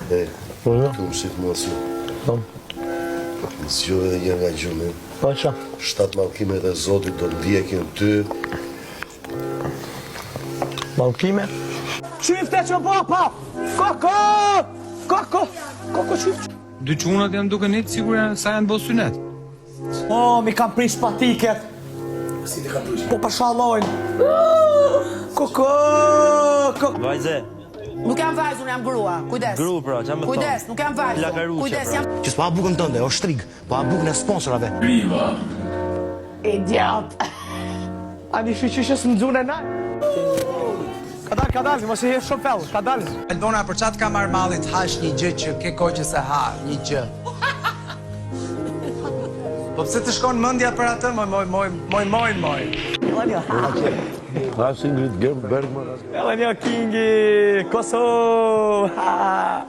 Të më shqit mos ju. Më zgjove dhe një nga gjumin. Po që? 7 mallkimet e Zotit do të ndjekin ty. Mallkime? Qifte që papa! Koko! Koko! Koko qifte! Dy qunat janë duke një sigur sa janë bo synet. O, mi kam prish patiket. Si ti kam prish? Po përshallojnë. Koko! Vajze. Nuk jam vajzë, unë jam grua. Kujdes. Gru, pra, që me thonë. Kujdes, nuk jam vajzë. Lakaruqe, Kujdes, pra. jam... Që s'pa bukën tënde, o shtrig, pa bukën e sponsorave. Idiot. Ani shqyqyshës më dzune na. Ka dalë, mos e je shopel, ka dalë. Elbona, për qatë ka marrë mallit hash një gjë që ke kohë që se ha, një gjë. Po pse të shkon mendja për atë, moj. Ingrid Bergman. Elenja Kingi, Kosovë!